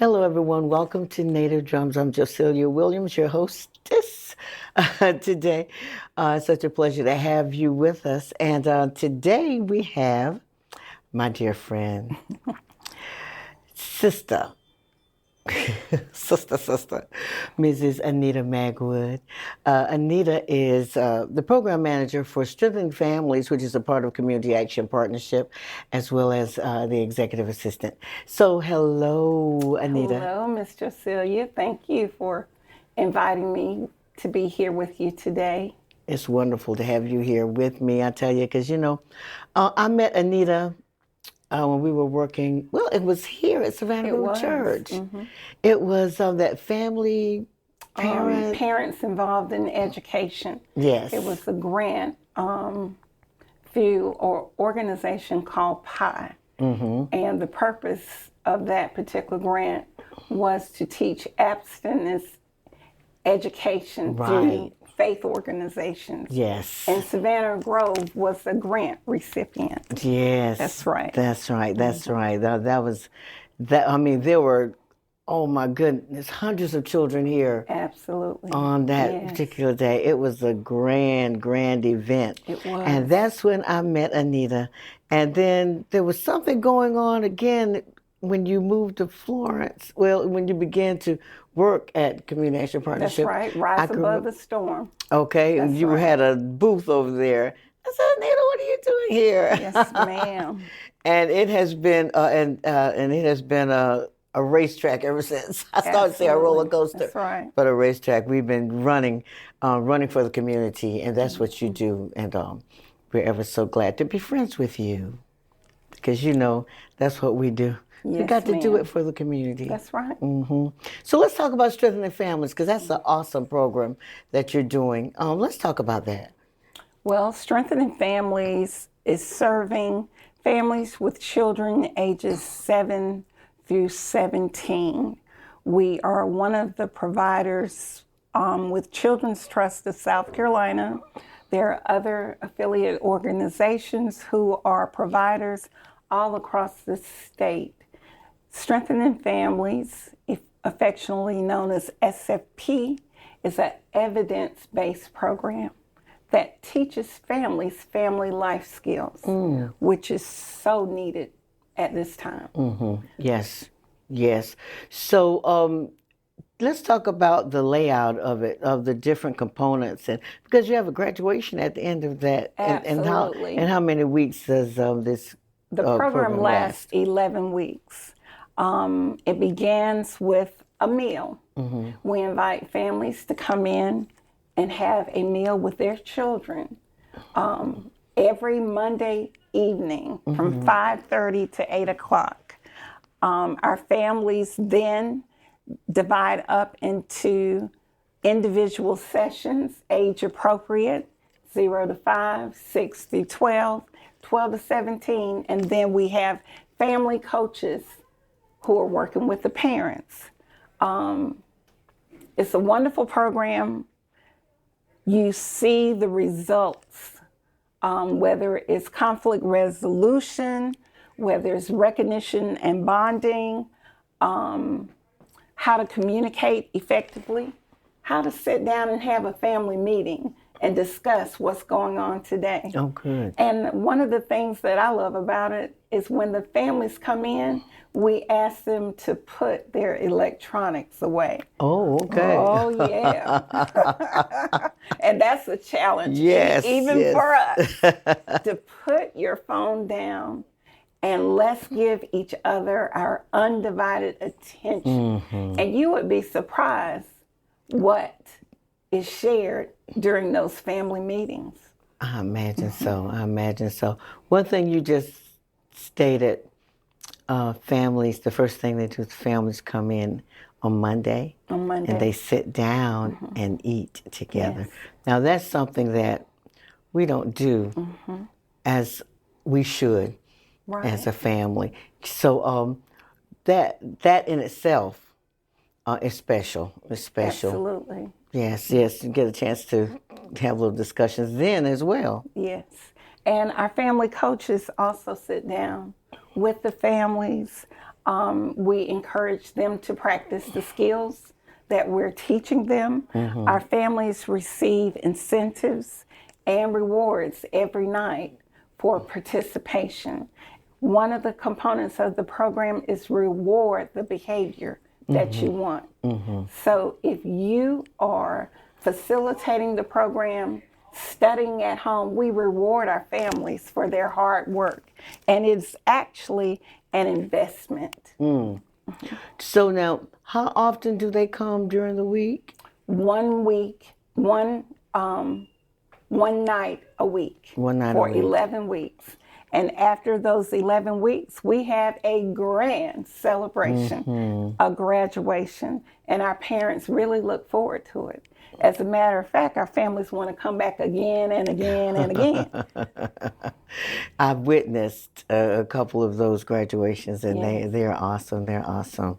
Hello, everyone. Welcome to Native Drums. I'm Josilia Williams, your hostess today. It's such a pleasure to have you with us. And today we have my dear friend, sister, sister, Mrs. Anita Magwood. Anita is the program manager for Strengthening Families, which is a part of Community Action Partnership, as well as the executive assistant. So, hello, Anita. Hello, Miss Josilia. Thank you for inviting me to be here with you today. It's wonderful to have you here with me, I tell you, because, I met Anita when we were working, well, it was here at Savannah It River was. Church. It was that family parent. Parents involved in education. Yes. It was a grant through an organization called PEEDEE. And the purpose of that particular grant was to teach abstinence education through faith organizations. Yes. And Savannah Grove was a grant recipient. Yes. That's right. That's right. That's right. That was, I mean, there were, oh my goodness, hundreds of children here. Absolutely. On that particular day. It was a grand event. It was. And that's when I met Anita. And then there was something going on again when you moved to Florence. Well, when you began to work at Community Action Partnership. That's right. Rise above the storm. Okay. That's and you right. had a booth over there. I said, Anita, what are you doing here? Yes, ma'am. And it has been, and it has been a racetrack ever since. I started to say a roller coaster. That's right. But a racetrack. We've been running for the community, and that's what you do. And we're ever so glad to be friends with you, because that's what we do. Yes, we got to do ma'am. it for the community. That's right. So let's talk about Strengthening Families, because that's an awesome program that you're doing. Let's talk about that. Well, Strengthening Families is serving families with children ages 7 through 17. We are one of the providers with Children's Trust of South Carolina. There are other affiliate organizations who are providers all across the state. Strengthening Families, affectionately known as SFP, is an evidence-based program that teaches families family life skills, which is so needed at this time. Yes. So let's talk about the layout of it, of the different components, and because you have a graduation at the end of that. Absolutely. And how many weeks does this The program lasts 11 weeks. It begins with a meal. We invite families to come in and have a meal with their children every Monday evening from 5:30 to 8 o'clock. Our families then divide up into individual sessions, age appropriate, 0 to 5, 6 through 12, 12 to 17, and then we have family coaches who are working with the parents. It's a wonderful program. You see the results, whether it's conflict resolution, whether it's recognition and bonding, how to communicate effectively, how to sit down and have a family meeting and discuss what's going on today. Oh, good. And one of the things that I love about it is when the families come in, we ask them to put their electronics away. Oh, okay. Oh, yeah. And that's a challenge, Yes, even for us, to put your phone down and let's give each other our undivided attention. And you would be surprised what is shared during those family meetings. I imagine so. One thing you just stated, families, the first thing they do is families come in on Monday. And they sit down and eat together. Yes. Now, that's something that we don't do as we should as a family. So that in itself is special. It's special. Absolutely. Yes, you get a chance to have little discussions then as well. Yes. And our family coaches also sit down with the families. We encourage them to practice the skills that we're teaching them. Our families receive incentives and rewards every night for participation. One of the components of the program is reward the behavior that you want. So if you are facilitating the program, studying at home, we reward our families for their hard work. And it's actually an investment. So now, how often do they come during the week? 1 week, one night a week. One night for a week. 11 weeks. And after those 11 weeks, we have a grand celebration, a graduation, and our parents really look forward to it. As a matter of fact, our families want to come back again and again and again. I've witnessed a couple of those graduations, and they're awesome. They're awesome.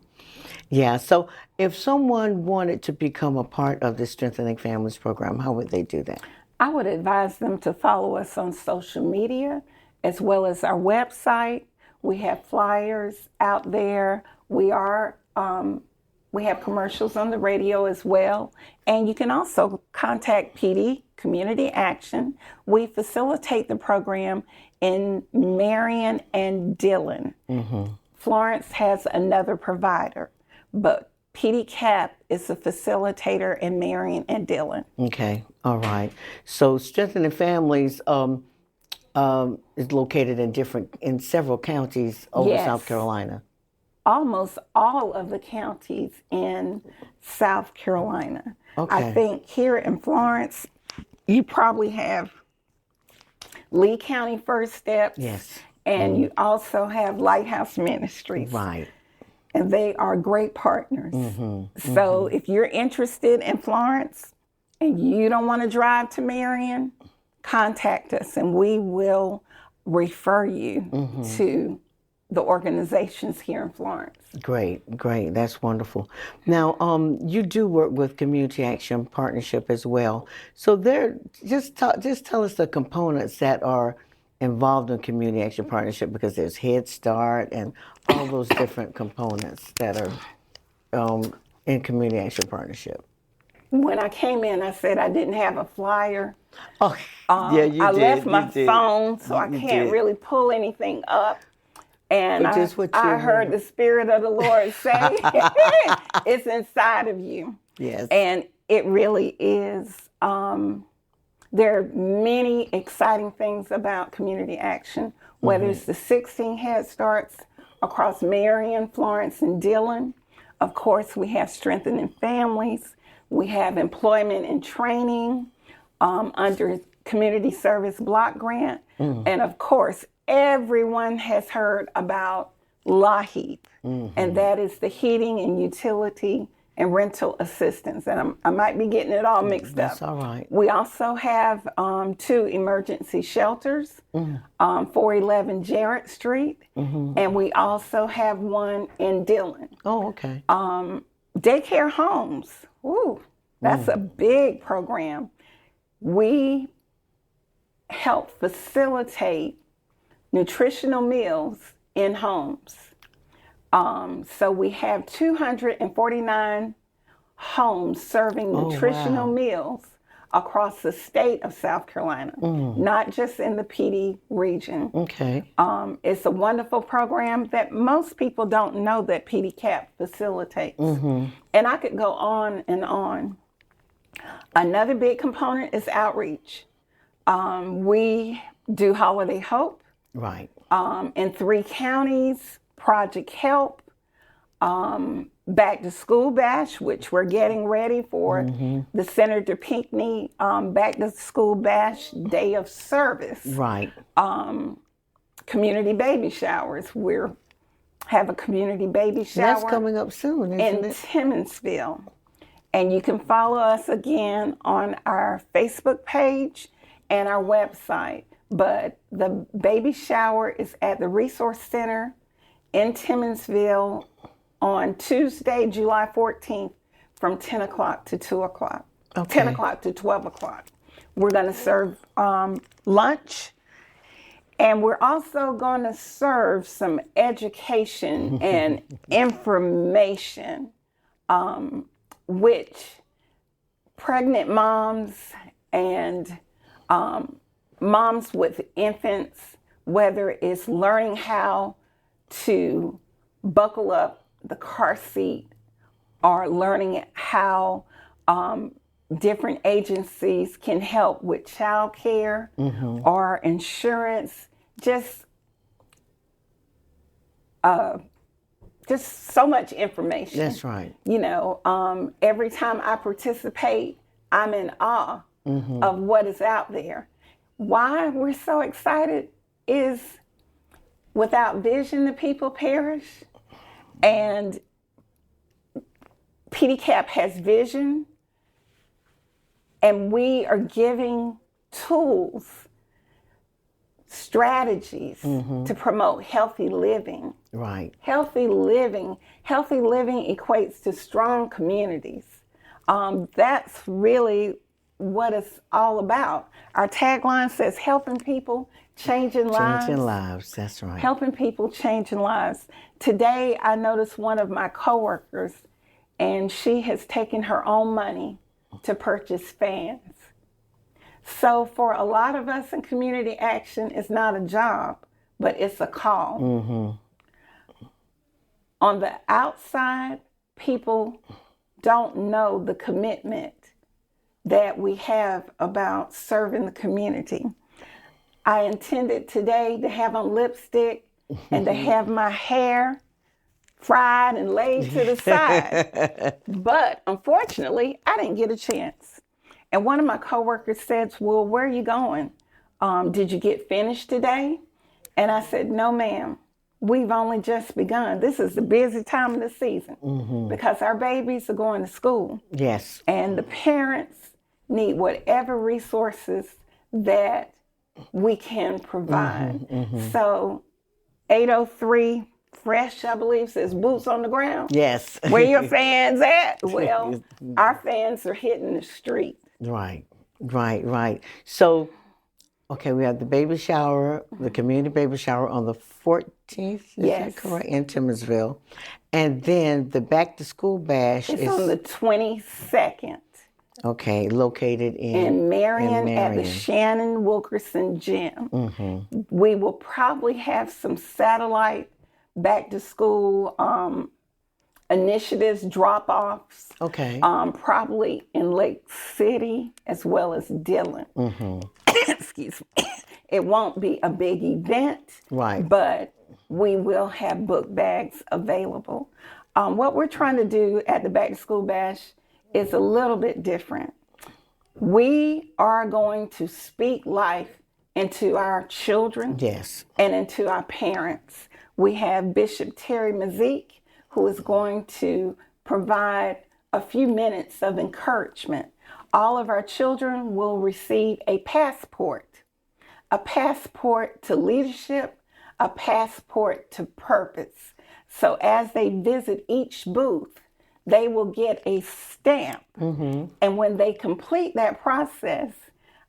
Yeah, so if someone wanted to become a part of the Strengthening Families program, how would they do that? I would advise them to follow us on social media as well as our website. We have flyers out there. We have commercials on the radio as well. And you can also contact PEEDEE, Community Action. We facilitate the program in Marion and Dillon. Florence has another provider, but PEEDEE CAP is a facilitator in Marion and Dillon. Okay, all right. So Strengthening Families is located in several counties over South Carolina. Almost all of the counties in South Carolina. Okay. I think here in Florence, you probably have Lee County First Steps. Yes. And you also have Lighthouse Ministries. Right. And they are great partners. So if you're interested in Florence and you don't want to drive to Marion, contact us and we will refer you to the organizations here in Florence. Great. That's wonderful. Now, you do work with Community Action Partnership as well. So just tell us the components that are involved in Community Action Partnership, because there's Head Start and all those different components that are in Community Action Partnership. When I came in, I said I didn't have a flyer. Oh, yeah, you I did. left my You did. phone, so I You can't did. really pull anything up. And But just what I you heard the Spirit of the Lord say, it's inside of you. Yes. And it really is. There are many exciting things about community action, whether it's the 16 Head Starts across Marion, Florence, and Dillon. Of course, we have Strengthening Families. We have employment and training under Community Service Block Grant. And of course, everyone has heard about LIHEAP, and that is the heating and utility and rental assistance. And I might be getting it all mixed up. That's all right. We also have 2 emergency shelters, 411 Jarrett Street, and we also have one in Dillon. Oh, okay. Daycare homes. Ooh, that's a big program. We help facilitate nutritional meals in homes. So we have 249 homes serving nutritional meals across the state of South Carolina, not just in the PEEDEE region. Okay. It's a wonderful program that most people don't know that PEEDEE CAP facilitates. And I could go on and on. Another big component is outreach. We do Holiday Hope. Right. In 3 counties, Project Help, Back to School Bash, which we're getting ready for the Senator Pinckney Back to School Bash Day of Service. Right. Community baby showers. We have a community baby shower. That's coming up soon, isn't in it? Timminsville. And you can follow us again on our Facebook page and our website. But the baby shower is at the Resource Center in Timminsville on Tuesday, July 14th from 10 o'clock to 2 o'clock, 10 o'clock to 12 o'clock. We're going to serve lunch, And we're also going to serve some education and information, which pregnant moms and moms with infants, whether it's learning how to buckle up the car seat or learning how different agencies can help with child care or insurance, just so much information. That's right. You know, every time I participate, I'm in awe of what is out there. Why we're so excited is without vision, the people perish. And PEEDEE has vision, and we are giving tools, strategies to promote healthy living. Right. Healthy living equates to strong communities. That's really what it's all about. Our tagline says helping people, changing lives. Changing lives, that's right. Helping people, changing lives. Today, I noticed one of my coworkers, and she has taken her own money to purchase fans. So for a lot of us in community action, it's not a job, but it's a call. On the outside, people don't know the commitment that we have about serving the community. I intended today to have on lipstick and to have my hair fried and laid to the side. But unfortunately, I didn't get a chance. And one of my coworkers said, well, where are you going? Did you get finished today? And I said, no, ma'am. We've only just begun. This is the busy time of the season because our babies are going to school. Yes. And the parents need whatever resources that we can provide. So 803 Fresh, I believe, says boots on the ground. Yes. Where your fans at? Well, our fans are hitting the street. Right. So, okay, we have the baby shower, the community baby shower on the 14th, is that correct? In Timminsville. And then the back to school bash is on the 22nd. Okay, located in Marion at the Shannon Wilkerson Gym. We will probably have some satellite back to school initiatives, drop-offs. Okay. Probably in Lake City as well as Dillon. Excuse me. It won't be a big event, right? But we will have book bags available. What we're trying to do at the Back to School Bash is a little bit different. We are going to speak life into our children, yes, and into our parents. We have Bishop Terry Mazik, who is going to provide a few minutes of encouragement. All of our children will receive a passport to leadership, a passport to purpose. So as they visit each booth, they will get a stamp. And when they complete that process,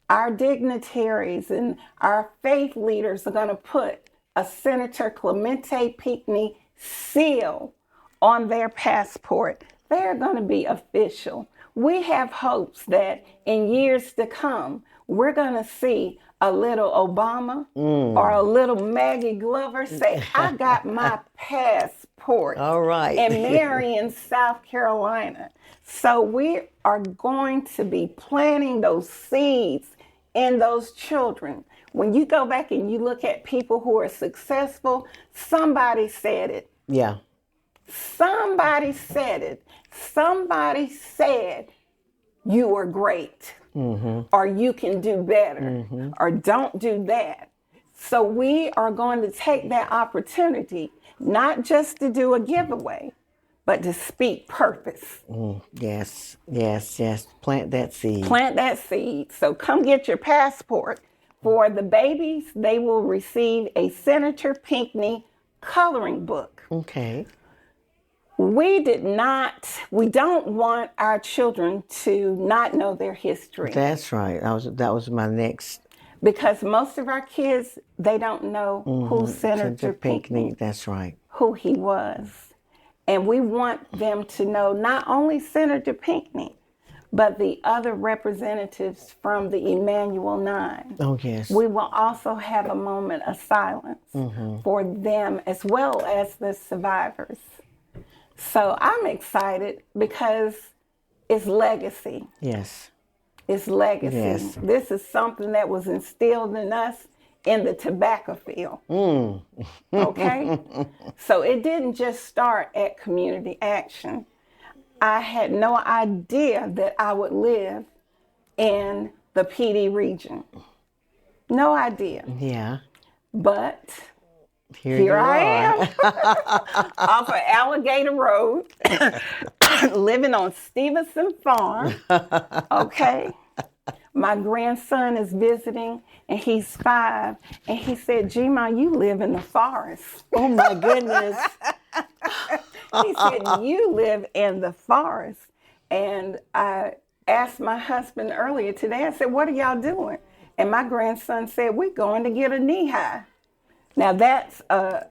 our dignitaries and our faith leaders are going to put a Senator Clemente Pinckney seal on their passport. They're going to be official. We have hopes that in years to come, we're going to see a little Obama or a little Maggie Glover say, I got my passport. All right. In Marion, South Carolina. So we are going to be planting those seeds in those children. When you go back and you look at people who are successful, somebody said it. Yeah. Somebody said it. Somebody said, you are great, or you can do better, or don't do that. So we are going to take that opportunity, not just to do a giveaway, but to speak purpose. Yes. Plant that seed. Plant that seed. So come get your passport. For the babies, they will receive a Senator Pinckney coloring book. Okay. We don't want our children to not know their history. That's right. That was my next Because most of our kids, they don't know who Senator Pinckney, That's right. who he was. And we want them to know not only Senator Pinckney, but the other representatives from the Emanuel Nine. Oh, yes. We will also have a moment of silence for them as well as the survivors. So I'm excited because it's legacy. Yes. It's legacy. Yes. This is something that was instilled in us in the tobacco field. Okay? So it didn't just start at community action. I had no idea that I would live in the PEEDEE region. No idea. Yeah. But Here here you I are. am off of Alligator Road, living on Stevenson Farm. Okay. My grandson is visiting, and he's 5, and he said, G-Ma, you live in the forest. Oh, my goodness. He said, you live in the forest. And I asked my husband earlier today, I said, what are y'all doing? And my grandson said, we're going to get a knee high. Now that's a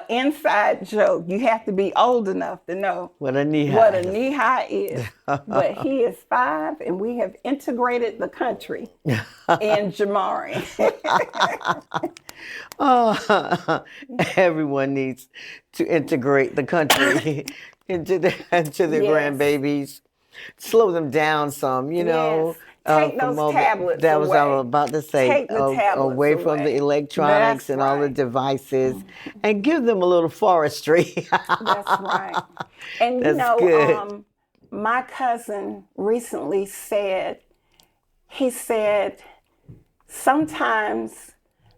inside joke. You have to be old enough to know What a knee high. what a knee high is. But he is 5, and we have integrated the country in Jamari. Oh, everyone needs to integrate the country into their Yes. grandbabies. Slow them down some, you know. Yes. Take from those all tablets that was what I away. was about to say. Take the tablets away from the away. electronics That's and all the right. devices, and give them a little forestry. That's right. And That's you know, good. my cousin recently said, he said, sometimes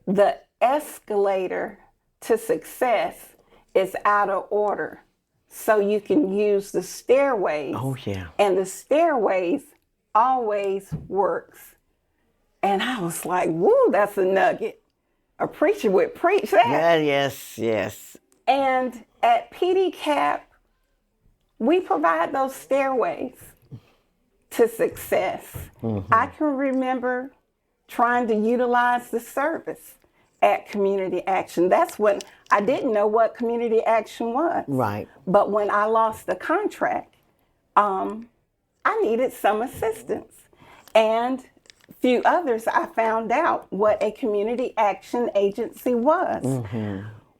the escalator to success is out of order. So you can use the stairways. Oh, yeah. And the stairways always works. And I was like, woo, that's a nugget. A preacher would preach that. Yeah, yes, yes. And at PEEDEE, we provide those stairways to success. I can remember trying to utilize the service at Community Action. That's when I didn't know what Community Action was. Right. But when I lost the contract, I needed some assistance. And few others, I found out what a community action agency was.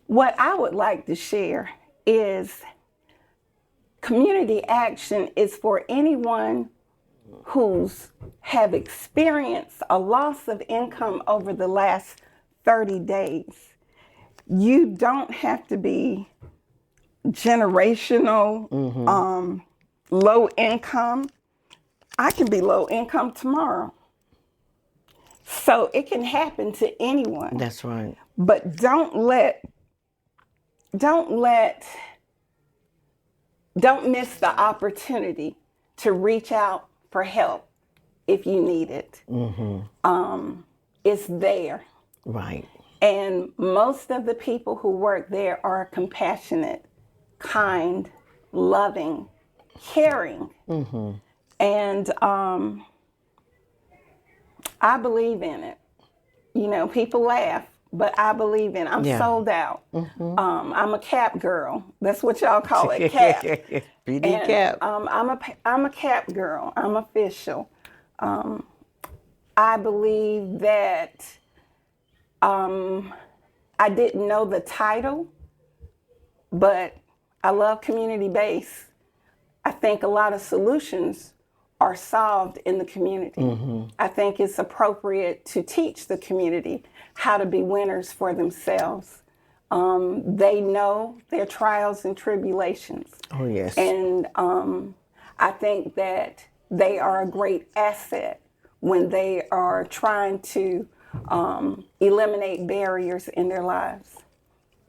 What I would like to share is community action is for anyone who's have experienced a loss of income over the last 30 days. You don't have to be generational, low income. I can be low income tomorrow. So it can happen to anyone. That's right. But don't miss the opportunity to reach out for help if you need it. It's there. Right. And most of the people who work there are compassionate, kind, loving, caring. And I believe in it. You know, people laugh, but I believe in it. I'm sold out. I'm a cap girl. That's what y'all call it, cap. PEEDEE And, cap. I'm a cap girl. I'm official. I believe that I didn't know the title, but I love community-based. I think a lot of solutions are solved in the community. I think it's appropriate to teach the community how to be winners for themselves. They know their trials and tribulations. Oh, yes. And I think that they are a great asset when they are trying to eliminate barriers in their lives.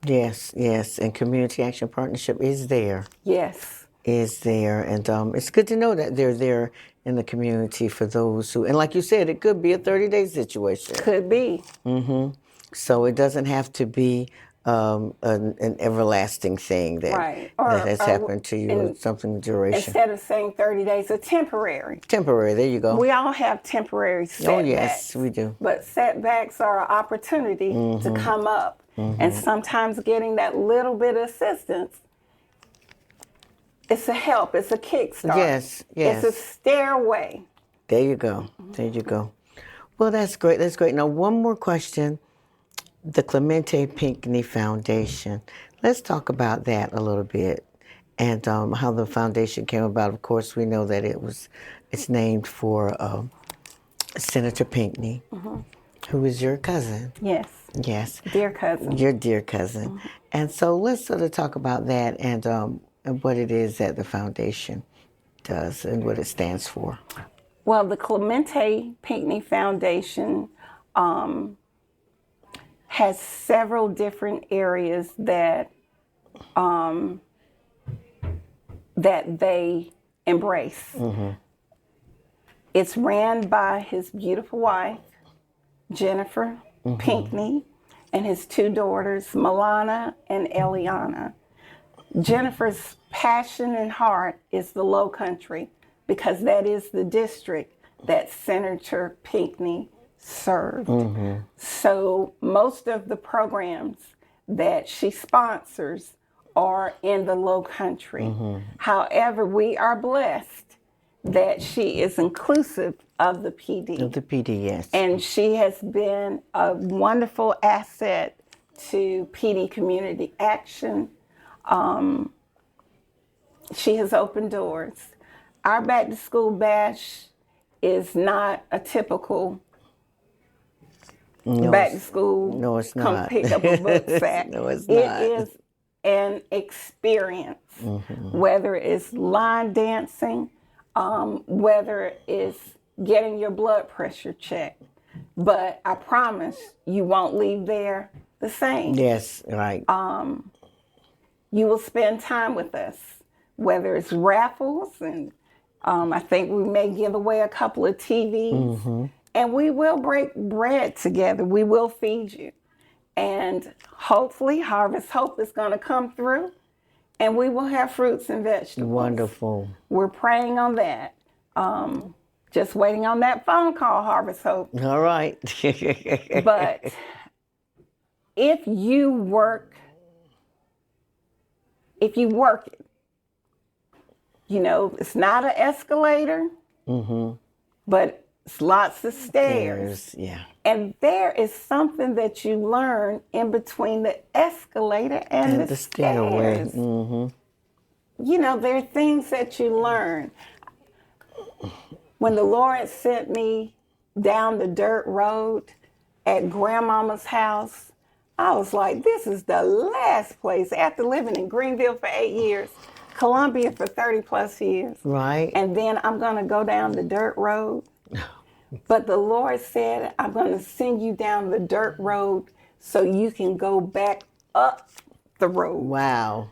Yes, yes. And Community Action Partnership is there. Yes. Is there. And it's good to know that they're there in the community for those who, and like you said, it could be a 30-day situation. Could be. So it doesn't have to be an everlasting thing that Right. that has happened to you, or something duration. Instead of saying 30 days, a temporary. Temporary. There you go. We all have temporary setbacks. Oh yes, we do. But setbacks are an opportunity to come up. And sometimes getting that little bit of assistance, it's a help, it's a kickstart. Yes, yes. It's a stairway. There you go. There you go. Well, that's great. That's great. Now, one more question. The Clemente Pinckney Foundation. Let's talk about that a little bit, and how the foundation came about. Of course, we know that it's named for Senator Pinckney, who is your cousin. Yes. Yes. Dear cousin. Your dear cousin. And so let's sort of talk about that and what it is that the foundation does and what it stands for. Well, the Clemente Pinckney Foundation has several different areas that that they embrace. It's ran by his beautiful wife, Jennifer Pinckney, and his two daughters, Milana and Eliana. Jennifer's passion and heart is the Low Country, because that is the district that Senator Pinckney served. So most of the programs that she sponsors are in the Low Country. However, we are blessed that she is inclusive of the PEEDEE. Of the PEEDEE, yes. And she has been a wonderful asset to PEEDEE Community Action. She has opened doors. Our back to school bash is not a typical back to school. No, it's come not. pick up a book sack. No, it's not. It is an experience, whether it's line dancing, whether it's getting your blood pressure checked. But I promise you won't leave there the same. Yes, right. You will spend time with us, whether it's raffles, and I think we may give away a couple of TVs, and we will break bread together. We will feed you. And hopefully Harvest Hope is going to come through, and we will have fruits and vegetables. Wonderful. We're praying on that. Just waiting on that phone call, Harvest Hope. All right. But if you work it, you know, it's not an escalator, but it's lots of stairs. Yeah. And there is something that you learn in between the escalator and the stairway. stairs. You know, there are things that you learn. When the Lord sent me down the dirt road at Grandmama's house, I was like, this is the last place. After living in Greenville for 8 years, Columbia for 30 plus years. Right. And then I'm going to go down the dirt road. But the Lord said, I'm going to send you down the dirt road so you can go back up the road. Wow.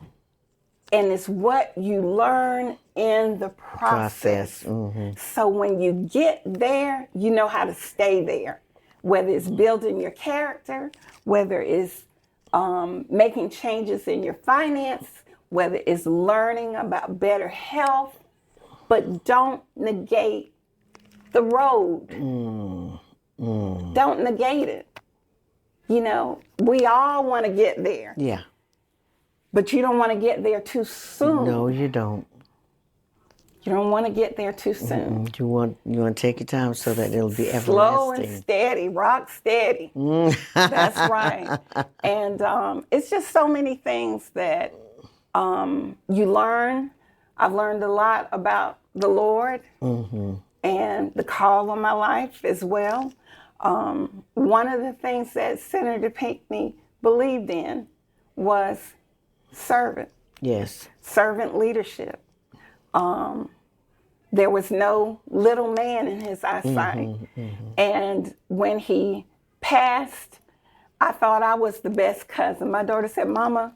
And it's what you learn in the process. So when you get there, you know how to stay there. Whether it's building your character, whether it's making changes in your finance, whether it's learning about better health, but don't negate the road. Don't negate it. You know, we all want to get there. Yeah. But you don't want to get there too soon. No, you don't. You don't want to get there too soon. You want to take your time so that it'll be everlasting. Slow and steady, rock steady. That's right. And it's just so many things that you learn. I've learned a lot about the Lord and the call on my life as well. One of the things that Senator Pinckney believed in was servant. Yes. Servant leadership. There was no little man in his eyesight. And when he passed, I thought I was the best cousin. My daughter said, Mama,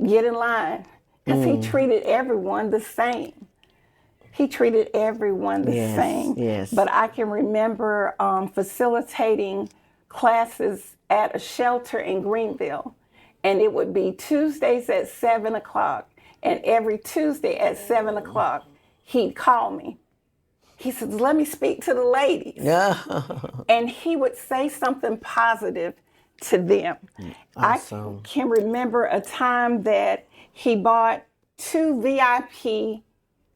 get in line. Because he treated everyone the same. He treated everyone the same. Yes. But I can remember facilitating classes at a shelter in Greenville. And it would be Tuesdays at 7 o'clock. And every Tuesday at 7 o'clock, he'd call me. He says, let me speak to the ladies. Yeah. And he would say something positive to them. Awesome. I can remember a time that he bought 2 VIP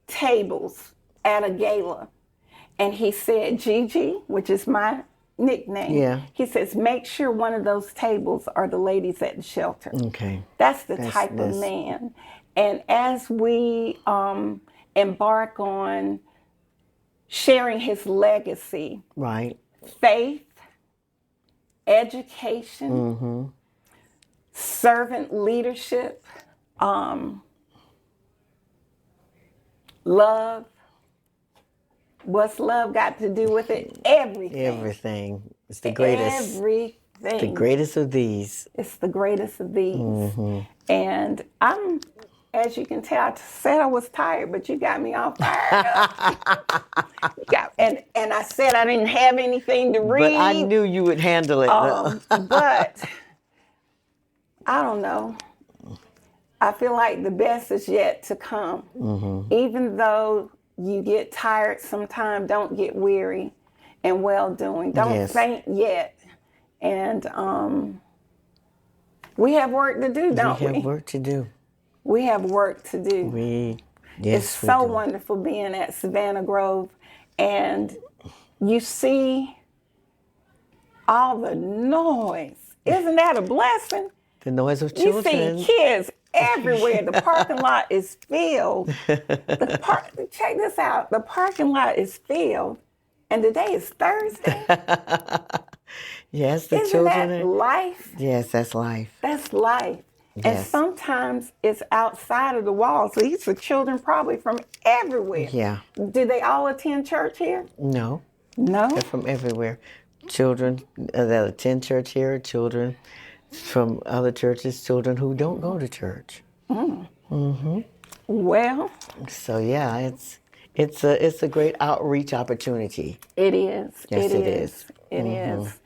tables at a gala. And he said, Gigi, which is my nickname, yeah. he says, make sure one of those tables are the ladies at the shelter. Okay. That's the type of man. And as we embark on sharing his legacy, right, faith, education, servant leadership, love. What's love got to do with it? Everything. Everything. It's the greatest. Everything. The greatest of these. It's the greatest of these. And I'm, as you can tell, I said I was tired, but you got me all fired up. And I said I didn't have anything to read. But I knew you would handle it. But I don't know. I feel like the best is yet to come. Even though you get tired sometimes, don't get weary and well-doing. Don't faint yet. And we have work to do, don't we? We have work to do. We have work to do. It's so wonderful being at Savannah Grove, and you see all the noise. Isn't that a blessing? The noise of children. You see kids everywhere. The parking lot is filled. Check this out. The parking lot is filled, and today is Thursday. Yes, the Isn't children. that life? Yes, that's life. That's life. Yes. And sometimes it's outside of the walls. So these are children probably from everywhere. Yeah. Do they all attend church here? No. No? They're from everywhere. Children that attend church here, children from other churches, children who don't go to church. Well. So yeah, it's a great outreach opportunity. It is. Yes, it is. It is.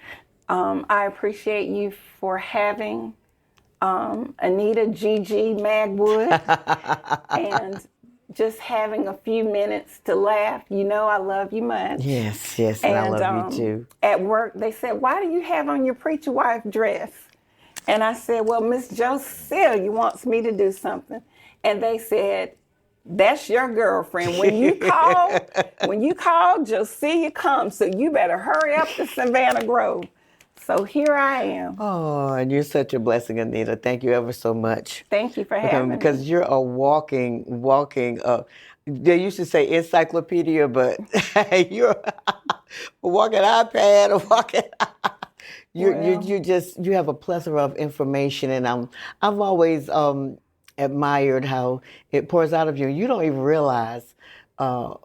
I appreciate you for having Anita Gigi Magwood and just having a few minutes to laugh. You know I love you much. Yes, and I love you too. At work, they said, why do you have on your preacher wife dress? And I said, well, Miss Josiah wants me to do something. And they said, that's your girlfriend. When you call, Josiah comes. So you better hurry up to Savannah Grove. So here I am. Oh, and you're such a blessing, Anita. Thank you ever so much. Thank you for having me. Because you're a walking, they used to say encyclopedia, but you're a walking iPad, a walking... You have a plethora of information, and I've always admired how it pours out of you. You don't even realize, the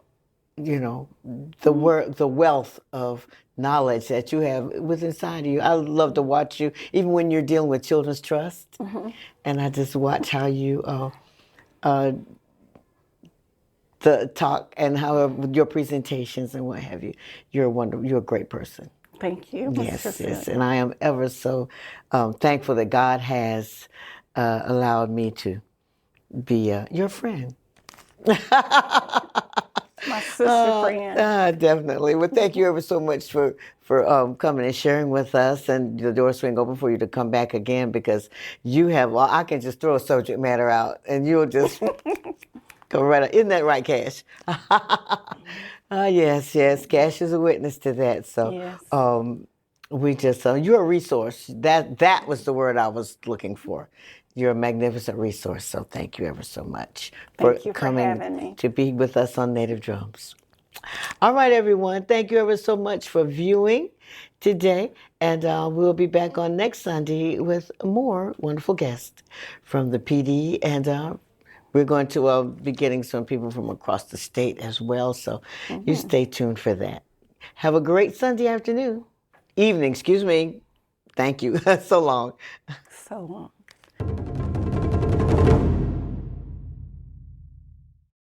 wealth of knowledge that you have within inside of you. I love to watch you, even when you're dealing with children's trust, and I just watch how you talk and how your presentations and what have you. You're a great person. Thank you. Yes, and I am ever so thankful that God has allowed me to be your friend. My sister friend. Definitely. Well, thank you ever so much for coming and sharing with us, and the door swing open for you to come back again, because you have, I can just throw a subject matter out and you'll just go right out. Isn't that right, Cash? Yes. Cash is a witness to that. So yes. We just, you're a resource. That was the word I was looking for. You're a magnificent resource. So thank you ever so much for coming to be with us on Native Drums. All right, everyone. Thank you ever so much for viewing today. And we'll be back on next Sunday with more wonderful guests from the PEEDEE. And we're going to be getting some people from across the state as well. So you stay tuned for that. Have a great Sunday evening. Thank you. So long. So long.